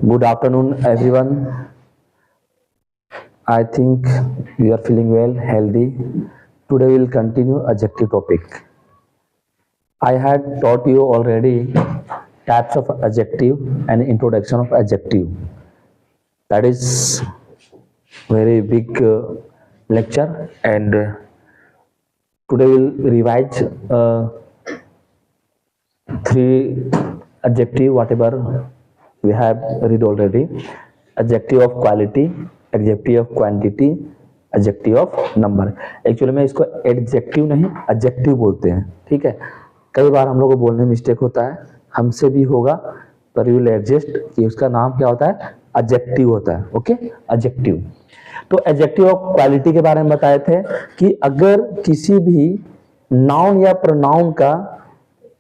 Good afternoon, everyone. I think you are feeling well, healthy. Today we'll continue adjective topic. I had taught you already types of adjective and introduction of adjective. That is very big lecture, and today we'll revise three adjective whatever we have read already. Adjective of quality, adjective of quantity, adjective of number. Actually में इसको adjective नहीं adjective बोलते हैं, ठीक है। कई बार हम लोग को बोलने में मिस्टेक होता है, हमसे भी होगा, पर यू विल एडजस्ट कि उसका नाम क्या होता है, adjective होता है, ओके, adjective। तो adjective of quality के बारे में बताए थे कि अगर किसी भी नाउन या प्रोनाउन का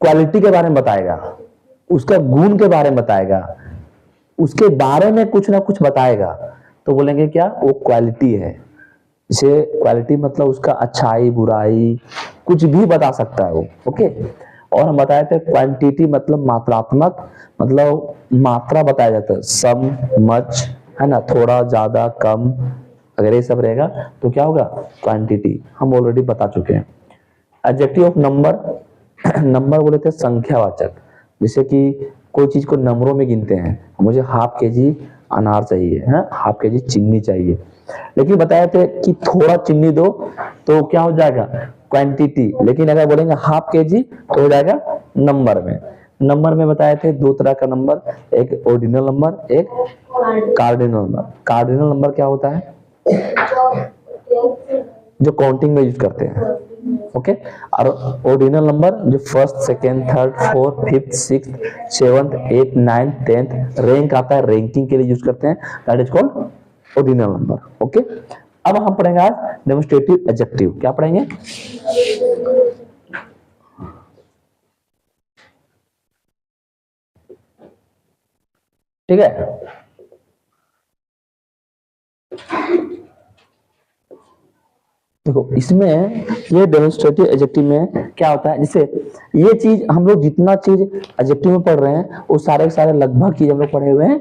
क्वालिटी के बारे में बताएगा, उसका गुण के बारे में बताएगा, उसके बारे में कुछ ना कुछ बताएगा, तो बोलेंगे क्या, वो क्वालिटी है। इसे क्वालिटी मतलब उसका अच्छाई बुराई कुछ भी बता सकता है वो, ओके। और हम बताए थे क्वांटिटी मतलब मात्रात्मक, मतलब मात्रा बताया जाता है, सम, मच, है ना, थोड़ा, ज्यादा, कम, अगर ये सब रहेगा तो क्या होगा, क्वांटिटी। हम ऑलरेडी बता चुके हैं। एडजेक्टिव ऑफ नंबर, नंबर बोले थे संख्यावाचक, जैसे कि कोई चीज को नंबरों में गिनते हैं, मुझे हाफ केजी अनार चाहिए, है, हाफ केजी चीनी चाहिए, लेकिन बताए थे कि थोड़ा चीनी दो तो क्या हो जाएगा, क्वांटिटी। लेकिन अगर बोलेंगे हाफ केजी तो हो जाएगा नंबर में। नंबर में बताए थे दो तरह का नंबर, एक ऑर्डिनल नंबर, एक कार्डिनल नंबर। कार्डिनल नंबर क्या होता है, जो काउंटिंग में यूज करते हैं, ओके। और ऑर्डिनल नंबर जो first, second, third, fourth, fifth, sixth, seventh, eight, ninth, tenth rank आता है, रैंकिंग के लिए यूज करते हैं, that is called ordinal number, okay. अब हम पढ़ेंगे आज डेमोन्स्ट्रेटिव एडजेक्टिव। क्या पढ़ेंगे, ठीक है। देखो इसमें ये डेमोन्स्ट्रेटिव एडजेक्टिव में क्या होता है, जैसे ये चीज हम लोग जितना चीज एडजेक्टिव में पढ़ रहे हैं वो सारे सारे लगभग चीज हम लोग पढ़े हुए हैं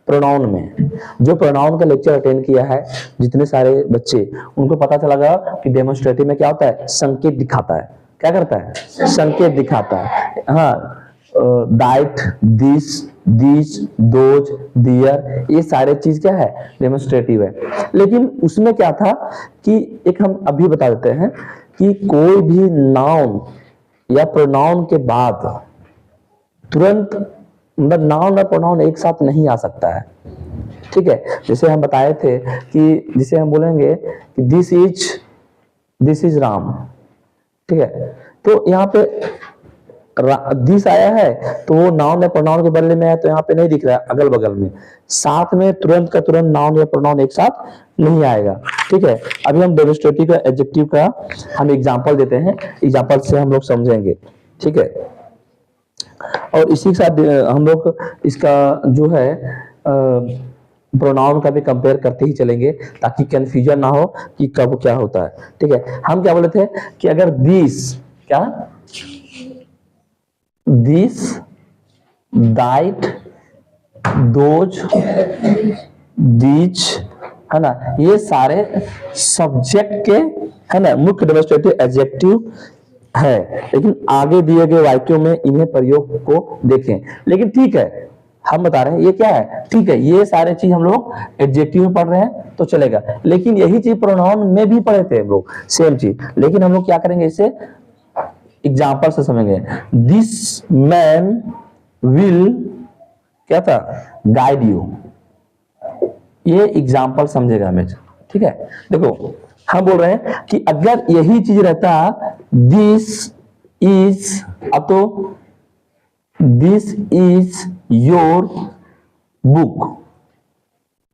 प्रोनाउन में। जो प्रोनाउन का लेक्चर अटेंड किया है जितने सारे बच्चे, उनको पता चला कि डेमोन्स्ट्रेटिव में क्या होता है, संकेत दिखाता है। क्या करता है, संकेत दिखाता है। हाँ, दैट, दिस, दिस, दोज, दियर, ये सारे चीज क्या है, डेमोन्स्ट्रेटिव है। लेकिन उसमें क्या था कि एक हम अभी बता देते हैं कि कोई भी नाउन या प्रोनाउन के बाद तुरंत मतलब नाउन और प्रोनाउन एक साथ नहीं आ सकता है, ठीक है। जैसे हम बताए थे कि जिसे हम बोलेंगे कि दिस इज राम, ठीक है। तो यहाँ पे दिस आया है तो वो नाउन या प्रोनाउन के बदले में है, तो यहाँ पे नहीं दिख रहा है अगल बगल में, साथ में तुरंत का तुरंत नाउन या प्रोनाउन एक साथ नहीं आएगा, ठीक है। अभी हम डेमोन्स्ट्रेटिव का एडजेक्टिव का हम एग्जांपल देते हैं, एग्जांपल से हम लोग समझेंगे, ठीक है। और इसी के साथ हम लोग इसका जो है प्रोनाउन का भी कंपेयर करते ही चलेंगे ताकि कंफ्यूजन ना हो कि कब क्या होता है, ठीक है। हम क्या बोले थे कि अगर दिस, क्या, दिस, दैट, दोज, दीज, है ना, ये सारे सब्जेक्ट के, है ना, मुख्य डेमोन्स्ट्रेटिव एडजेक्टिव है। लेकिन आगे दिए गए वाक्यों में इन्हें प्रयोग को देखें। लेकिन ठीक है, हम बता रहे हैं ये क्या है, ठीक है, ये सारे चीज हम लोग एडजेक्टिव में पढ़ रहे हैं तो चलेगा। लेकिन यही चीज प्रोनाउन में भी पढ़े थे हम लोग, सेम चीज। लेकिन हम लोग क्या करेंगे, इसे एग्जाम्पल से समझेंगे। दिस मैन विल, क्या था, गाइड यू, ये एग्जाम्पल समझेगा हमें, ठीक है। देखो हम बोल रहे हैं कि अगर यही चीज रहता दिस इज, अब तो दिस इज योर बुक,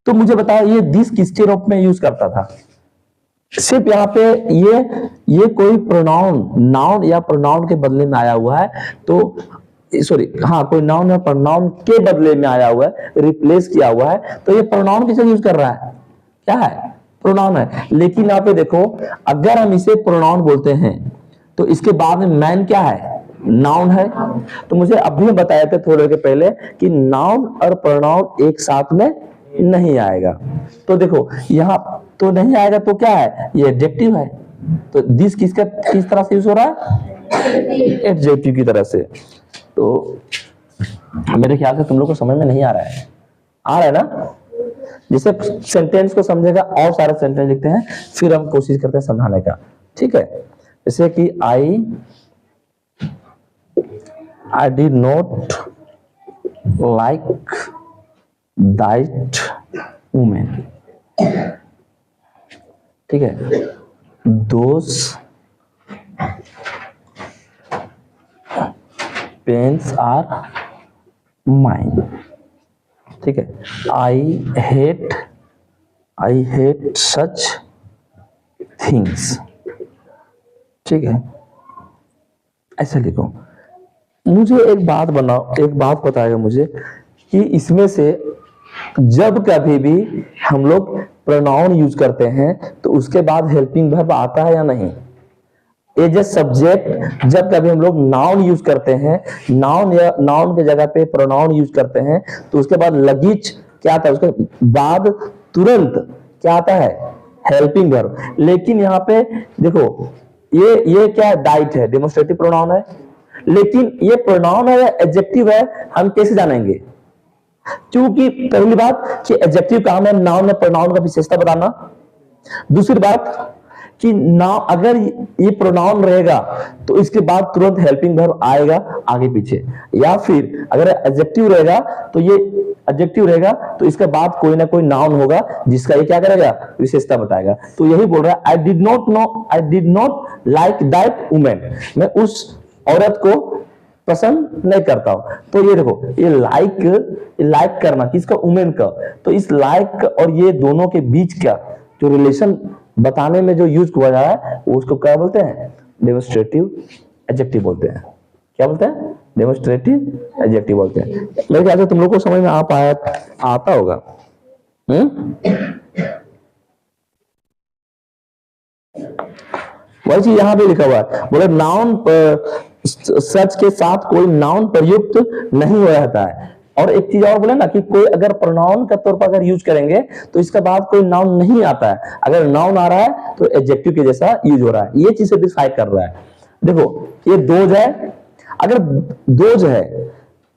तो मुझे बताओ ये दिस किसके रूप में यूज करता था। सिर्फ यहाँ पे ये कोई प्रोनाउन, नाउन या प्रोनाउन के बदले में आया हुआ है, तो सॉरी, हाँ, कोई नाउन या प्रोनाउन के बदले में आया हुआ है, रिप्लेस किया हुआ है, तो ये प्रोनाउन किसे यूज कर रहा है, क्या है, प्रोनाउन है। लेकिन यहाँ पे देखो, अगर हम इसे प्रोनाउन बोलते हैं तो इसके बाद में मैन क्या है, नाउन है। तो मुझे अभी बताया थे थोड़ी देर के पहले कि नाउन और प्रोनाउन एक साथ में नहीं आएगा। तो देखो यहां तो नहीं आएगा तो क्या है, ये एडजेक्टिव है। तो दिस किसका किस तरह से यूज हो रहा है, एडजेक्टिव की तरह से। तो मेरे ख्याल से तुम लोग को समझ में नहीं आ रहा है, आ रहा है ना। जैसे सेंटेंस को समझेगा और सारे सेंटेंस लिखते हैं, फिर हम कोशिश करते हैं समझाने का, ठीक है। जैसे कि I did not like that woman, ठीक है। those pens are mine, ठीक है। I hate such things, ठीक है। ऐसा लिखो। मुझे एक बात बताएगा मुझे कि इसमें से जब कभी भी हम लोग प्रोनाउन यूज करते हैं तो उसके बाद हेल्पिंग वर्ब आता है या नहीं। एज ए सब्जेक्ट जब कभी हम लोग नाउन यूज करते हैं, नाउन या नाउन के जगह पे प्रोनाउन यूज करते हैं, तो उसके बाद लगीच क्या आता है, उसके बाद तुरंत क्या आता है, हेल्पिंग वर्ब। लेकिन यहाँ पे देखो ये क्या है, डाइट है, डेमोस्ट्रेटिव प्रोनाउन है। लेकिन ये प्रोनाउन है या एडजेक्टिव है, हम कैसे जानेंगे। क्योंकि पहली बात कि एडजेक्टिव काम है नाउन में प्रोनाउन का विशेषता बताना। दूसरी बात कि नाउन अगर ये प्रोनाउन रहेगा तो इसके बाद तुरंत हेल्पिंग वर्ब आएगा आगे पीछे, या फिर अगर एडजेक्टिव रहेगा तो ये एडजेक्टिव रहेगा तो इसके बाद कोई ना कोई नाउन होगा जिसका ये क्या करेगा, विशेषता बताएगा। तो यही बोल रहा है I did not like that women, मैं उस औरत को पसंद नहीं करता हूं। तो ये देखो ये लाइक करना किसका, वुमेन का। तो इस लाइक और ये दोनों के बीच का जो रिलेशन बताने में जो यूज हुआ जा रहा है उसको क्या बोलते हैं, डेमोस्ट्रेटिव एडजेक्टिव बोलते हैं। क्या बोलते हैं, डेमोस्ट्रेटिव एडजेक्टिव बोलते हैं। मेरे ख्याल से तुम लोग को समझ में आता होगा। वही चीज यहां पे लिखा हुआ है, बोले नाउन सच के साथ कोई नाउन प्रयुक्त नहीं हो रहता है। और एक चीज और बोले ना कि कोई अगर प्रोनाउन का तौर पर अगर यूज करेंगे तो इसके बाद कोई नाउन नहीं आता है, अगर नाउन आ रहा है तो एडजेक्टिव के जैसा यूज हो रहा है। ये चीज सेटिस्फाई कर रहा है। देखो ये दोज है, अगर दोज है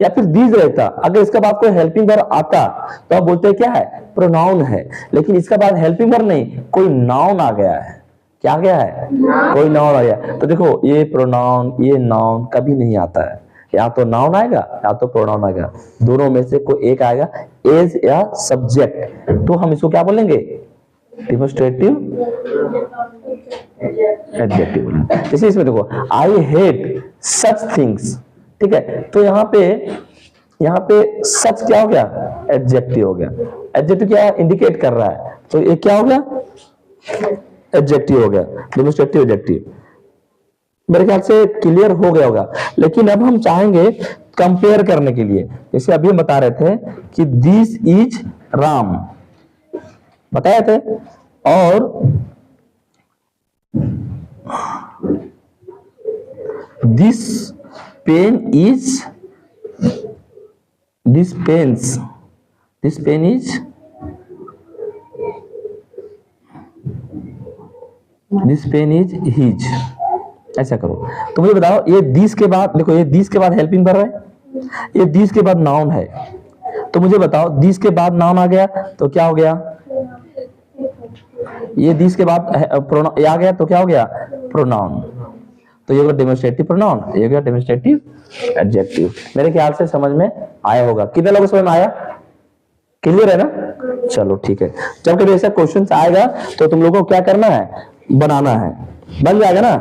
या फिर दीज रहता, अगर इसके बाद कोई हेल्पिंग वर्ब आता तो आप बोलते हैं क्या है, प्रोनाउन है। लेकिन इसके बाद हेल्पिंग वर्ब नहीं, कोई नाउन आ गया है। क्या गया है, कोई नाउन आ गया। तो देखो ये प्रोनाउन ये नाउन कभी नहीं आता है, या तो नाउन आएगा या तो प्रोनाउन आएगा, दोनों में से कोई एक आएगा, एज या सब्जेक्ट। तो हम इसको क्या बोलेंगे, डेमोस्ट्रेटिव एडजेक्टिव। जैसे इसमें देखो आई हेट सच थिंग्स, ठीक है। तो यहाँ पे सच क्या हो गया, एडजेक्टिव हो गया। एडजेक्टिव क्या इंडिकेट कर रहा है, तो ये क्या हो गया, एडजेक्टिव हो गया, डेमोस्ट्रेटिव एडजेक्टिव। मेरे ख्याल से क्लियर हो गया होगा। लेकिन अब हम चाहेंगे कंपेयर करने के लिए, जैसे अभी हम बता रहे थे कि दिस इज राम बताए थे, और दिस पेन इज हिज। ऐसा करो। तो मुझे बताओ ये दिस के बाद, देखो ये दिस के बाद हेल्पिंग वर्ब है, ये दिस के बाद नाउन है। तो मुझे बताओ दिस के बाद नाउन आ गया तो क्या हो गया, ये दिस के बाद प्रोनाउन आ गया तो क्या हो गया, प्रोनाउन। तो ये हो गया डेमोस्ट्रेटिव प्रोनाउन, ये हो गया डेमोस्ट्रेटिव एडजेक्टिव। मेरे ख्याल से समझ में आया होगा। कितने लोगों को समझ में आया, क्लियर है ना। चलो ठीक है, जब कभी ऐसा क्वेश्चन आएगा तो तुम लोगों को क्या करना है, बनाना है। बन जाएगा ना,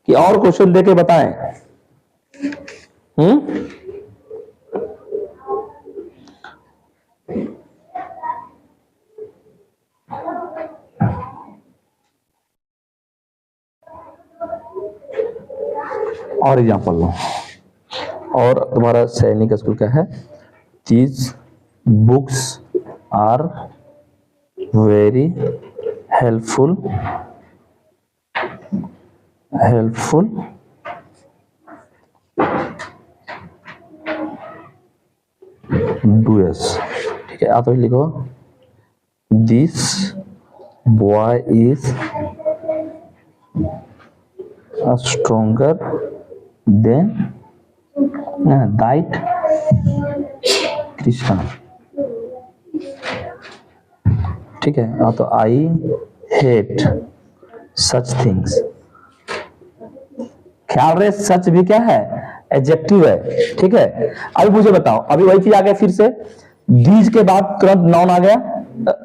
कि और क्वेश्चन देके बताएं। और एग्जाम्पल लो। और तुम्हारा सैनिक स्कूल का है, चीज बुक्स आर वेरी हेल्पफुल डूएस, ठीक है। आप तो लिखो this boy is stronger then that Krishna, ठीक है। तो आई हेट सच थिंग्स। ख्याल रहे सच भी क्या है, एडजेक्टिव है, ठीक है। अभी मुझे बताओ, अभी वही चीज आ गया फिर से, दीज के बाद तुरंत नाउन आ गया,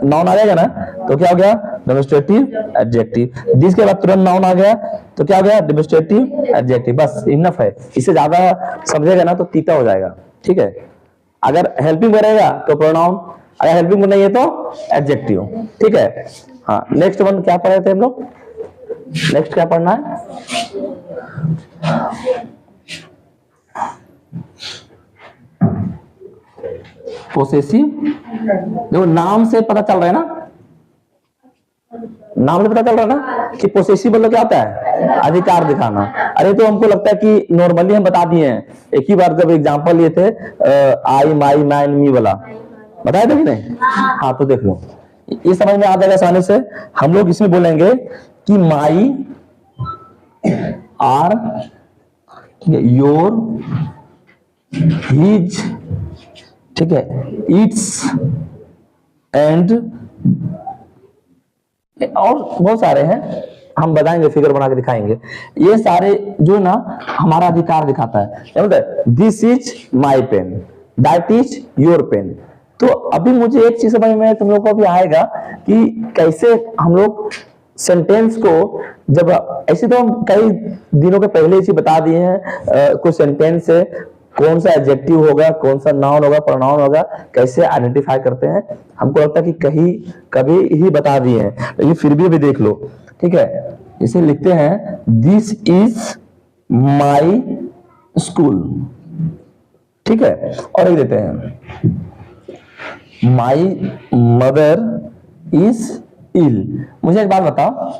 नाउन आ जाएगा ना, तो क्या हो गया, डेमोन्स्ट्रेटिव एडजेक्टिव। दिस के बाद तुरंत नाउन आ गया तो क्या हो गया, डेमोन्स्ट्रेटिव एडजेक्टिव। बस इनफ है, इससे ज्यादा समझेगा ना तो तीता हो जाएगा, ठीक है। अगर हेल्पिंग रहेगा तो प्रोनाउन, अगर हेल्पिंग नहीं है तो एडजेक्टिव, ठीक है। हाँ, नेक्स्ट वन क्या पढ़ रहे थे हम लोग, नेक्स्ट क्या पढ़ना है, पोसेसिव। देखो नाम से पता चल रहा है ना, नाम से पता चल रहा है ना कि पोसेसिव मतलब क्या होता है, अधिकार दिखाना। अरे तो हमको लगता है कि नॉर्मली हम बता दिए हैं, एक ही बार जब एग्जांपल लिए थे आई माई माइन मी वाला, बताया था कि नहीं। हाँ तो देख लो, ये समझ में आ जाएगा आसानी से। हम लोग इसमें बोलेंगे कि माई आर, योर, हिज, ठीक है, इट्स एंड, और बहुत सारे हैं, हम बताएंगे, फिगर बना के दिखाएंगे। ये सारे जो ना हमारा अधिकार दिखाता है। This is my pen, that is your pen. तो अभी मुझे एक चीज समझ में तुम लोग को भी आएगा कि कैसे हम लोग सेंटेंस को, जब ऐसे तो हम कई दिनों के पहले ही बता दिए हैं कुछ सेंटेंस से कौन सा एडजेक्टिव होगा, कौन सा नाउन होगा, प्रोनाउन होगा, कैसे आइडेंटिफाई करते हैं। हमको लगता है कि कहीं कभी ही बता दिए हैं, लेकिन फिर भी देख लो, ठीक है। इसे लिखते हैं दिस इज माई स्कूल, ठीक है। और एक देते हैं माई मदर इज इल। मुझे एक बात बताओ,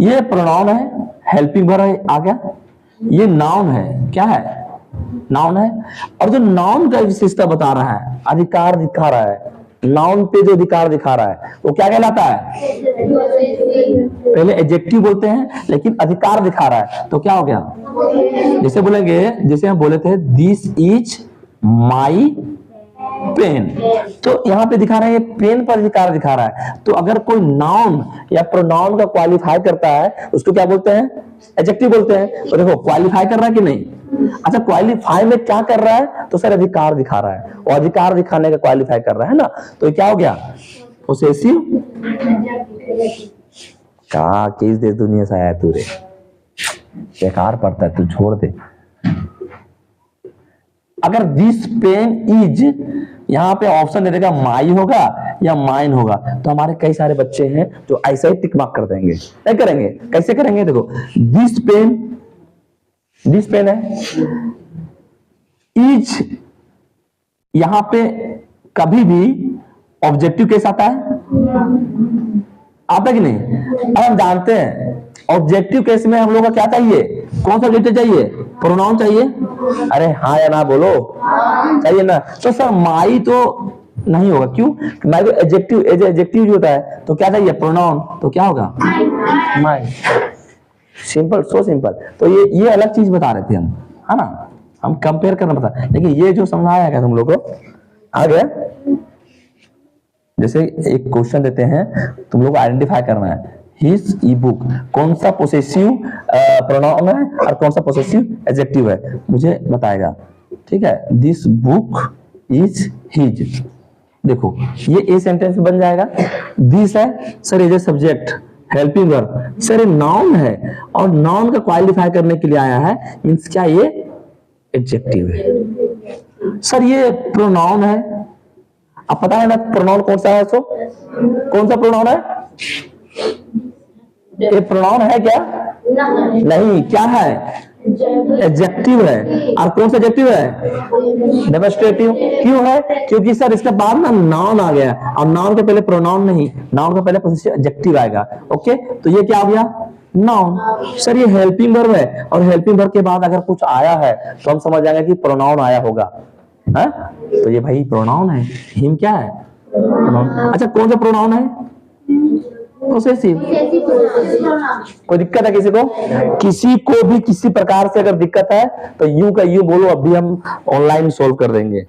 ये प्रोनाउन है, हेल्पिंग वर्ब आ गया, ये नाउन है, क्या है, नाउन है। और जो नाउन का विशेषता बता रहा है, अधिकार दिखा रहा है, नाउन पे जो अधिकार दिखा रहा है वो क्या कहलाता है, पहले एडजेक्टिव बोलते हैं लेकिन अधिकार दिखा रहा है तो क्या हो गया, जैसे बोलेंगे, जैसे हम बोले थे दिस इज माई पेन, तो यहाँ पे दिखा रहा है पेन पर अधिकार दिखा रहा है। तो अगर कोई नाउन या प्रोनाउन का क्वालिफाई करता है उसको क्या बोलते हैं, एडजेक्टिव बोलते हैं। तो देखो क्वालिफाई कर रहा है कि नहीं, अच्छा क्वालिफाई में क्या कर रहा है, तो सर अधिकार दिखा रहा है, और अधिकार दिखाने का क्वालिफाई कर रहा है ना, तो क्या हो गया, पोसेसिव। क्या केस दे दुनिया से आया तू रे, बेकार पड़ता है, तू छोड़ दे। अगर दिस पेन इज, यहाँ पे ऑप्शन दे देगा माई होगा या माइन होगा, तो हमारे कई सारे बच्चे हैं जो ऐसा ही टिक मार्क कर देंगे, नहीं करेंगे। कैसे करेंगे, देखो दिस पेन है, इज यहां पे कभी भी ऑब्जेक्टिव केस आता है, आता कि नहीं। अब हम जानते हैं ऑब्जेक्टिव केस में हम लोग का क्या चाहिए, कौन सा ऑब्जेक्टिव चाहिए, प्रोनाउन चाहिए। अरे हाँ या ना बोलो, चाहिए ना। तो सर माई तो नहीं होगा, क्यों, माई को एडजेक्टिव, एडजेक्टिव जो होता है तो क्या चाहिए, प्रोनाउन, तो क्या होगा माई। Simple, so simple. तो ये अलग चीज बता रहे थे हम, है ना, हम कंपेयर करना पता, लेकिन ये जो समझ आया क्या तुम लोग को, आ गया। जैसे एक क्वेश्चन देते हैं, तुम लोग को आइडेंटिफाई करना है हिज ई बुक, कौन सा पोसेसिव प्रोनाउन है और कौन सा पोसेसिव एडजेक्टिव है, मुझे बताएगा, ठीक है। दिस बुक इज हिज, देखो ये ए सेंटेंस बन जाएगा। दिस है sir, as a subject, helping verb, sir ये नाउन है और नाउन का क्वालिफाई करने के लिए आया है, मींस क्या ये एडजेक्टिव है। सर ये प्रोनाउन है, अब पता है ना प्रोनाउन कौन सा है, सो कौन सा प्रोनाउन है, ये प्रोनाउन है क्या, नहीं, क्या है, एडजेक्टिव है। और कौन सा एडजेक्टिव है, डेमोन्स्ट्रेटिव। क्यों है, क्योंकि सर इसके बाद ना नाउन आ गया, और नाउन के पहले प्रोनाउन नहीं, नाउन के पहले पोसेसिव एडजेक्टिव आएगा। ओके, तो ये क्या हो गया, नाउन। सर ये हेल्पिंग वर्ब है, और हेल्पिंग वर्ब के बाद अगर कुछ आया है तो हम समझ जाएंगे कि प्रोनाउन आया होगा। हाँ? तो ये भाई प्रोनाउन है, हिम क्या है? प्रोनाउन। अच्छा कौन सा प्रोनाउन है? पोसेसिव। कोई दिक्कत है किसी को? किसी को भी किसी प्रकार से अगर दिक्कत है तो यूं का यूं बोलो, अभी हम ऑनलाइन सोल्व कर देंगे,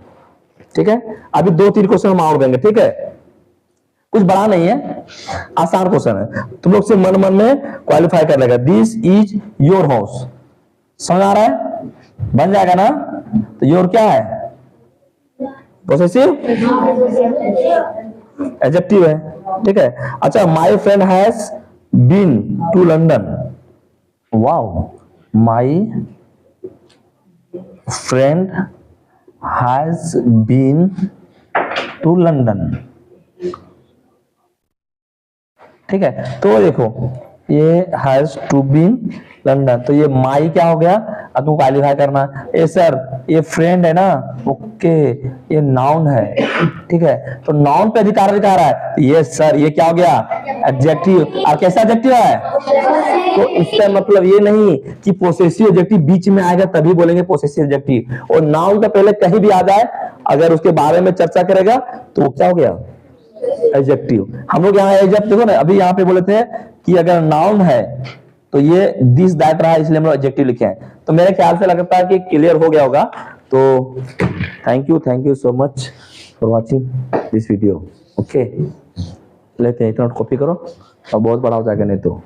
ठीक है? अभी 2-3 क्वेश्चन हम और देंगे, ठीक है? कुछ बड़ा नहीं है, आसान क्वेश्चन है, तुम लोग से मन मन में क्वालिफाई कर लेगा। दिस इज योर हाउस, समझ आ रहा है? बन जाएगा ना? तो योर क्या है? पोसेसिव एडजेक्टिव है, ठीक है? अच्छा, my friend has been to London. Wow, my friend has been to London, ठीक है? तो देखो ये हैज टू बीन लंदन, तो ये माई क्या हो गया? अब तुमको क्वालिफाई करना है। ए सर ये फ्रेंड है ना, ओके, ये नाउन है, ठीक है? तो नाउन पे अधिकार दिखा रहा है, ये सर ये क्या हो गया? एडजेक्टिव। और कैसा एडजेक्टिव है? तो इसका मतलब ये नहीं कि पोसेसिव एडजेक्टिव बीच में आएगा तभी बोलेंगे पोसेसिव एडजेक्टिव, और नाउन का पहले कहीं भी आ जाए अगर उसके बारे में चर्चा करेगा तो वो क्या हो गया? एडजेक्टिव। हम लोग यहाँ एडजेक्टिव देखो ना, अभी यहाँ पे बोले थे कि अगर नाउन है तो ये दिस दैट रहा, इसलिए हम लोग एडजेक्टिव लिखे हैं। तो मेरे ख्याल से लगता है कि क्लियर हो गया होगा। तो thank you so much for watching this video. Okay, लेते हैं, इतना कॉपी करो और बहुत बड़ा हो जाएगा नहीं तो।